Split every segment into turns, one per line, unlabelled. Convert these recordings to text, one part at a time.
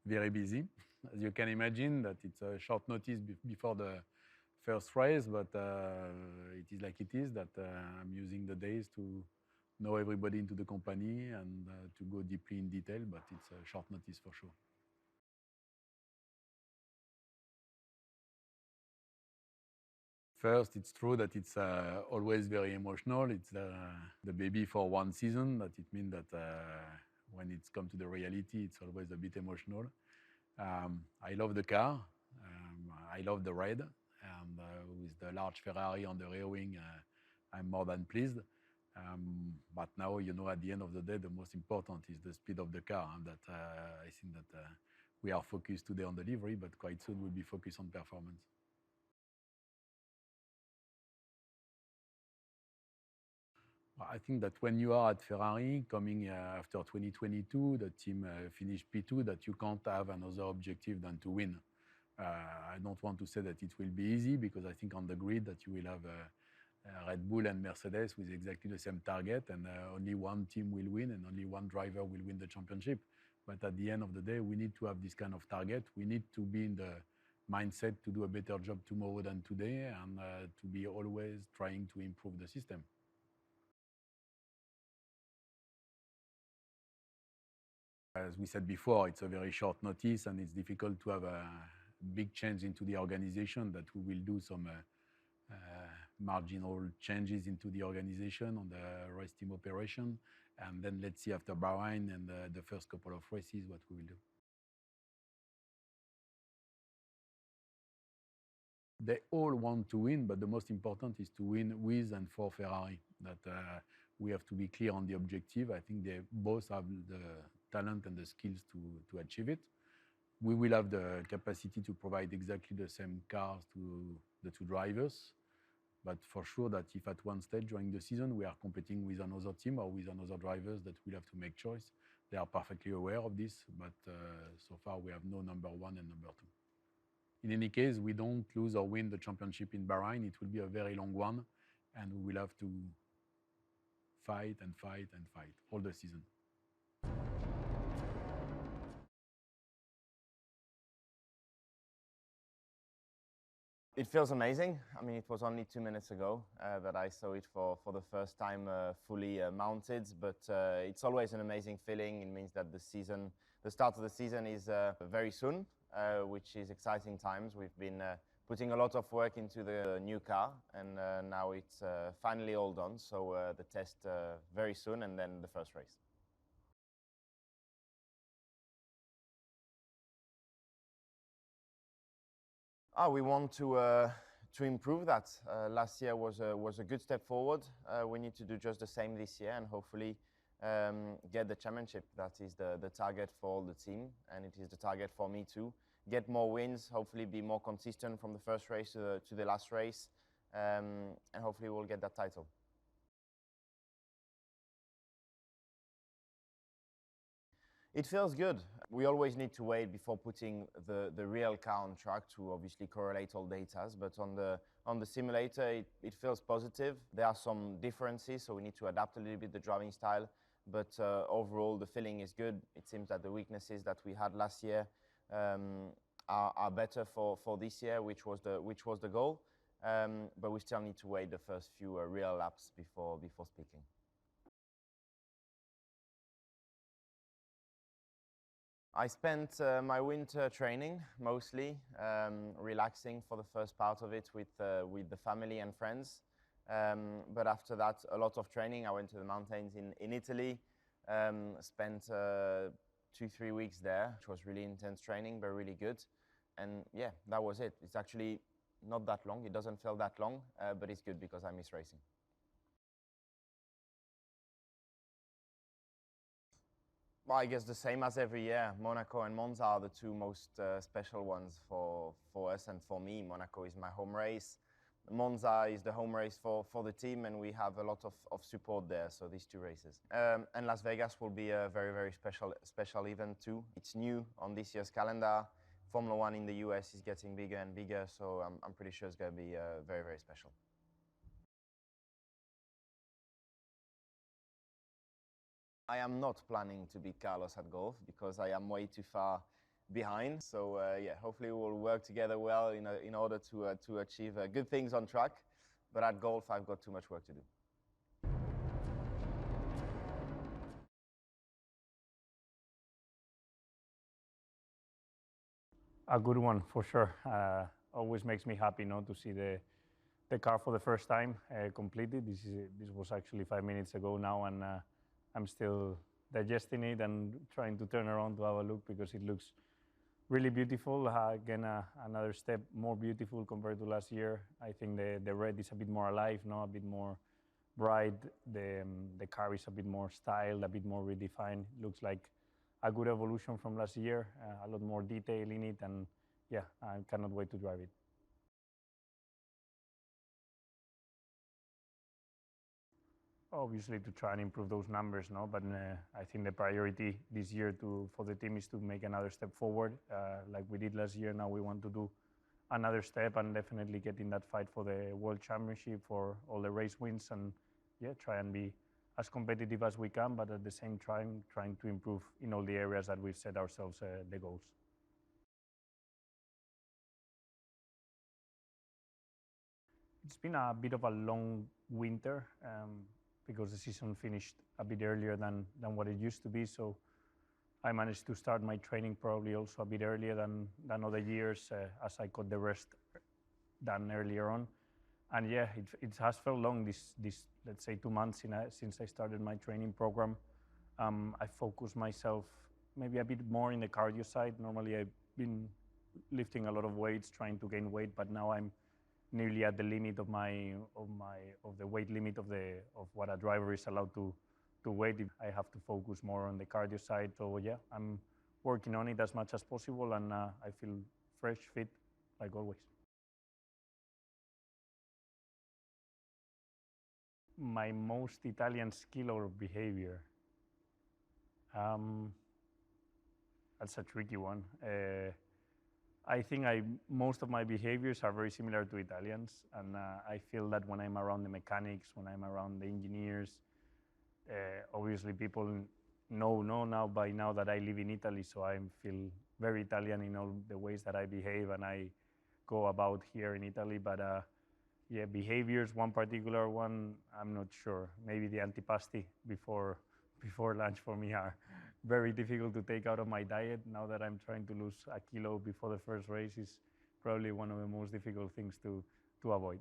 very busy. As you can imagine, that it's a short notice before the first race, but it is like it is, that I'm using the days to know everybody into the company and to go deeply in detail, but it's a short notice for sure. First, it's true that it's always very emotional. It's the baby for one season, but it means that when it's come to the reality, it's always a bit emotional. I love the car. I love the red. And with the large Ferrari on the rear wing, I'm more than pleased. But now, you know, at the end of the day, the most important is the speed of the car. And that I think that we are focused today on delivery, but quite soon we'll be focused on performance. I think that when you are at Ferrari, coming after 2022, the team finished P2, that you can't have another objective than to win. I don't want to say that it will be easy, because I think on the grid that you will have Red Bull and Mercedes with exactly the same target, and only one team will win and only one driver will win the championship. But at the end of the day, we need to have this kind of target. We need to be in the mindset to do a better job tomorrow than today, and to be always trying to improve the system. As we said before, it's a very short notice, and it's difficult to have a big change into the organization, that we will do some marginal changes into the organization on the race team operation. And then let's see after Bahrain and the first couple of races what we will do. They all want to win, but the most important is to win with and for Ferrari. That we have to be clear on the objective. I think they both have the talent and the skills to achieve it. We will have the capacity to provide exactly the same cars to the two drivers. But for sure that if at one stage during the season we are competing with another team or with another drivers, that we'll have to make choice. They are perfectly aware of this, but so far we have no number one and number two. In any case, we don't lose or win the championship in Bahrain. It will be a very long one, and we will have to fight and fight and fight all the season.
It feels amazing. I mean, it was only 2 minutes ago that I saw it for the first time fully mounted, but it's always an amazing feeling. It means that the start of the season is very soon, which is exciting times. We've been putting a lot of work into the new car, and now it's finally all done. So the test very soon, and then the first race. We want to improve that. Last year was a good step forward. We need to do just the same this year, and hopefully get the championship. That is the target for all the team, and it is the target for me too. Get more wins, hopefully be more consistent from the first race to the last race, and hopefully we'll get that title. It feels good. We always need to wait before putting the real car on track to obviously correlate all data, but on the simulator it feels positive. There are some differences, so we need to adapt a little bit the driving style, but overall the feeling is good. It seems that the weaknesses that we had last year are better for this year, which was the goal, but we still need to wait the first few real laps before speaking. I spent my winter training mostly, relaxing for the first part of it with the family and friends. But after that, a lot of training. I went to the mountains in Italy, spent 2-3 weeks there, which was really intense training, but really good. And yeah, that was it. It's actually not that long. It doesn't feel that long, but it's good because I miss racing. Well, I guess the same as every year. Monaco and Monza are the two most special ones for us and for me. Monaco is my home race. Monza is the home race for the team, and we have a lot of support there, so these two races. And Las Vegas will be a very, very special event too. It's new on this year's calendar. Formula One in the US is getting bigger and bigger, so I'm pretty sure it's going to be very, very special. I am not planning to beat Carlos at golf because I am way too far behind. So yeah, hopefully we'll work together well in order to achieve good things on track. But at golf, I've got too much work to do.
A good one for sure. Always makes me happy, to see the car for the first time completed. This was actually 5 minutes ago now, and I'm still digesting it and trying to turn around to have a look because it looks really beautiful. Again, another step more beautiful compared to last year. I think the red is a bit more alive, a bit more bright. The car is a bit more styled, a bit more redefined. Looks like a good evolution from last year, a lot more detail in it, and yeah, I cannot wait to drive it. Obviously to try and improve those numbers, but I think the priority this year for the team is to make another step forward, like we did last year. Now we want to do another step and definitely get in that fight for the World Championship, for all the race wins, and yeah, try and be as competitive as we can, but at the same time trying to improve in all the areas that we've set ourselves the goals. It's been a bit of a long winter because the season finished a bit earlier than what it used to be, so I managed to start my training probably also a bit earlier than other years as I got the rest done earlier on. And yeah, it has felt long, this let's say 2 months since I started my training program. I focused myself maybe a bit more in the cardio side. Normally I've been lifting a lot of weights, trying to gain weight, but now I'm nearly at the limit of the weight limit of what a driver is allowed to weight. I have to focus more on the cardio side. So yeah, I'm working on it as much as possible, and I feel fresh, fit, like always. My most Italian skill or behavior? That's a tricky one. I think most of my behaviors are very similar to Italians, and I feel that when I'm around the mechanics, when I'm around the engineers, obviously people know now by now that I live in Italy, so I feel very Italian in all the ways that I behave and I go about here in Italy. But yeah, behaviors, one particular one, I'm not sure. Maybe the antipasti before lunch for me are very difficult to take out of my diet. Now that I'm trying to lose a kilo before the first race, is probably one of the most difficult things to avoid.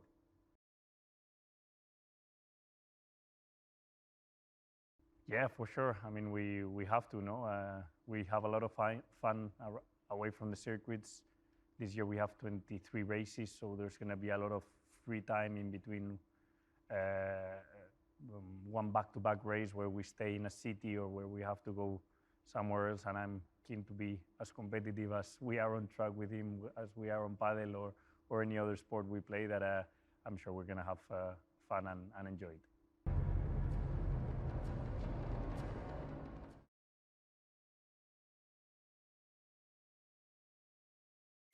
Yeah, for sure. I mean, we have to, we have a lot of fun away from the circuits. This year we have 23 races, so there's going to be a lot of free time in between one back-to-back race where we stay in a city or where we have to go somewhere else, and I'm keen to be as competitive as we are on track with him, as we are on paddle or any other sport we play, that I'm sure we're going to have fun and enjoy it.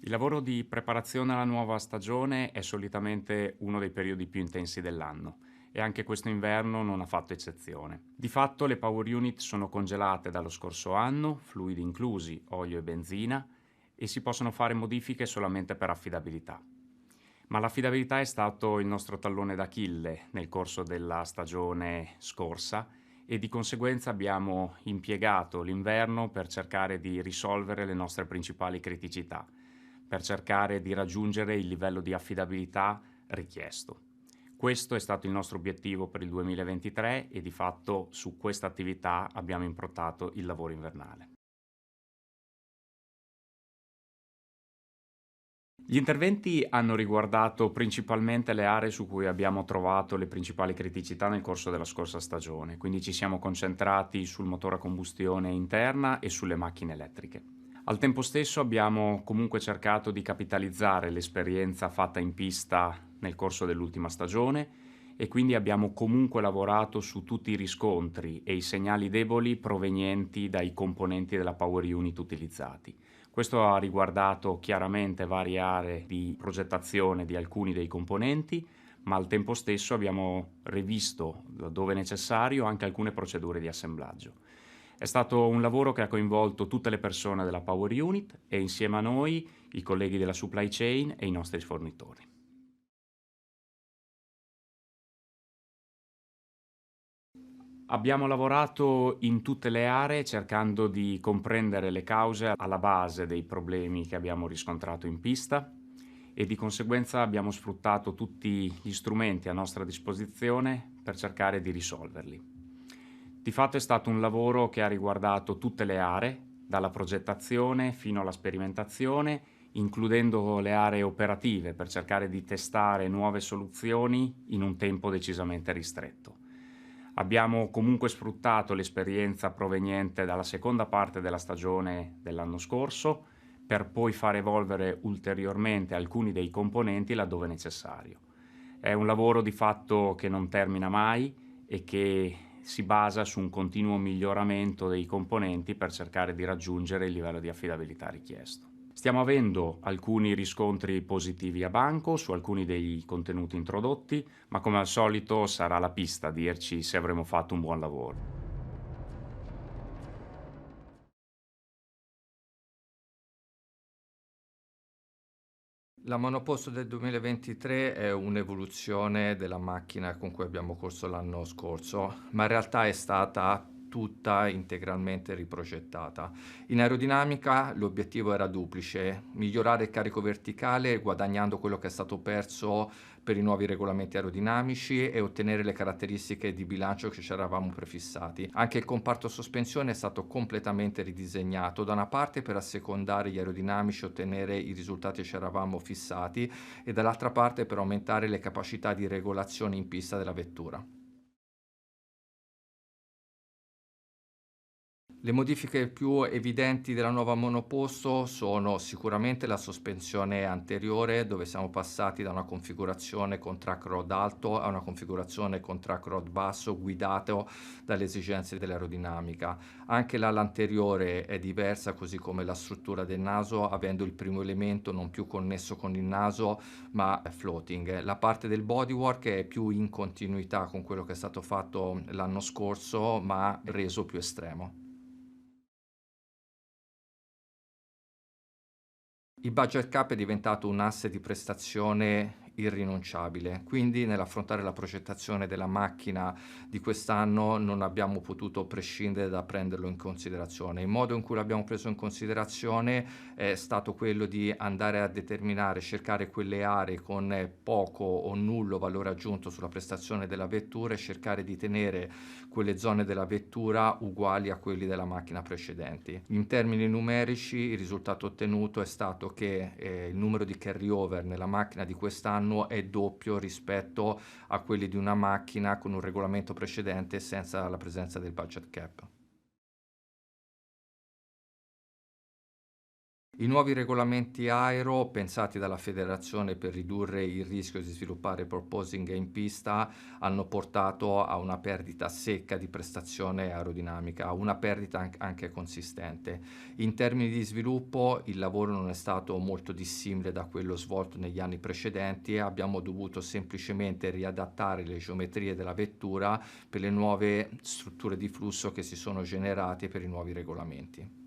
Il lavoro di preparazione alla nuova stagione è solitamente uno dei periodi più intensi dell'anno e anche questo inverno non ha fatto eccezione. Di fatto le power unit sono congelate dallo scorso anno, fluidi inclusi, olio e benzina, e si possono fare modifiche solamente per affidabilità. Ma l'affidabilità è stato il nostro tallone d'Achille nel corso della stagione scorsa e di conseguenza abbiamo impiegato l'inverno per cercare di risolvere le nostre principali criticità, per cercare di raggiungere il livello di affidabilità richiesto. Questo è stato il nostro obiettivo per il 2023 e di fatto su questa attività abbiamo improntato il lavoro invernale. Gli interventi hanno riguardato principalmente le aree su cui abbiamo trovato le principali criticità nel corso della scorsa stagione, quindi ci siamo concentrati sul motore a combustione interna e sulle macchine elettriche. Al tempo stesso abbiamo comunque cercato di capitalizzare l'esperienza fatta in pista nel corso dell'ultima stagione e quindi abbiamo comunque lavorato su tutti i riscontri e i segnali deboli provenienti dai componenti della power unit utilizzati. Questo ha riguardato chiaramente varie aree di progettazione di alcuni dei componenti, ma al tempo stesso abbiamo rivisto, dove necessario, anche alcune procedure di assemblaggio. È stato un lavoro che ha coinvolto tutte le persone della Power Unit e insieme a noi i colleghi della supply chain e i nostri fornitori. Abbiamo lavorato in tutte le aree cercando di comprendere le cause alla base dei problemi che abbiamo riscontrato in pista e di conseguenza abbiamo sfruttato tutti gli strumenti a nostra disposizione per cercare di risolverli. Di fatto è stato un lavoro che ha riguardato tutte le aree, dalla progettazione fino alla sperimentazione, includendo le aree operative per cercare di testare nuove soluzioni in un tempo decisamente ristretto. Abbiamo comunque sfruttato l'esperienza proveniente dalla seconda parte della stagione dell'anno scorso per poi far evolvere ulteriormente alcuni dei componenti laddove necessario. È un lavoro di fatto che non termina mai e che si basa su un continuo miglioramento dei componenti per cercare di raggiungere il livello di affidabilità richiesto. Stiamo avendo alcuni riscontri positivi a banco su alcuni dei contenuti introdotti, ma come al solito sarà la pista a dirci se avremo fatto un buon lavoro.
La monoposto del 2023 è un'evoluzione della macchina con cui abbiamo corso l'anno scorso, ma in realtà è stata tutta integralmente riprogettata. In aerodinamica l'obiettivo era duplice: migliorare il carico verticale guadagnando quello che è stato perso per i nuovi regolamenti aerodinamici e ottenere le caratteristiche di bilancio che ci eravamo prefissati. Anche il comparto sospensione è stato completamente ridisegnato, da una parte per assecondare gli aerodinamici e ottenere i risultati che ci eravamo fissati e dall'altra parte per aumentare le capacità di regolazione in pista della vettura. Le modifiche più evidenti della nuova monoposto sono sicuramente la sospensione anteriore, dove siamo passati da una configurazione con track rod alto a una configurazione con track rod basso, guidato dalle esigenze dell'aerodinamica. Anche l'ala anteriore è diversa, così come la struttura del naso, avendo il primo elemento non più connesso con il naso ma floating. La parte del bodywork è più in continuità con quello che è stato fatto l'anno scorso, ma reso più estremo. Il budget cap è diventato un asse di prestazione irrinunciabile, quindi nell'affrontare la progettazione della macchina di quest'anno non abbiamo potuto prescindere da prenderlo in considerazione. Il modo in cui l'abbiamo preso in considerazione è stato quello di andare a determinare, cercare quelle aree con poco o nullo valore aggiunto sulla prestazione della vettura e cercare di tenere quelle zone della vettura uguali a quelli della macchina precedenti. In termini numerici il risultato ottenuto è stato che il numero di carryover nella macchina di quest'anno è doppio rispetto a quelli di una macchina con un regolamento precedente senza la presenza del budget cap. I nuovi regolamenti aero, pensati dalla federazione per ridurre il rischio di sviluppare porpoising in pista, hanno portato a una perdita secca di prestazione aerodinamica, una perdita anche consistente. In termini di sviluppo il lavoro non è stato molto dissimile da quello svolto negli anni precedenti e abbiamo dovuto semplicemente riadattare le geometrie della vettura per le nuove strutture di flusso che si sono generate per i nuovi regolamenti.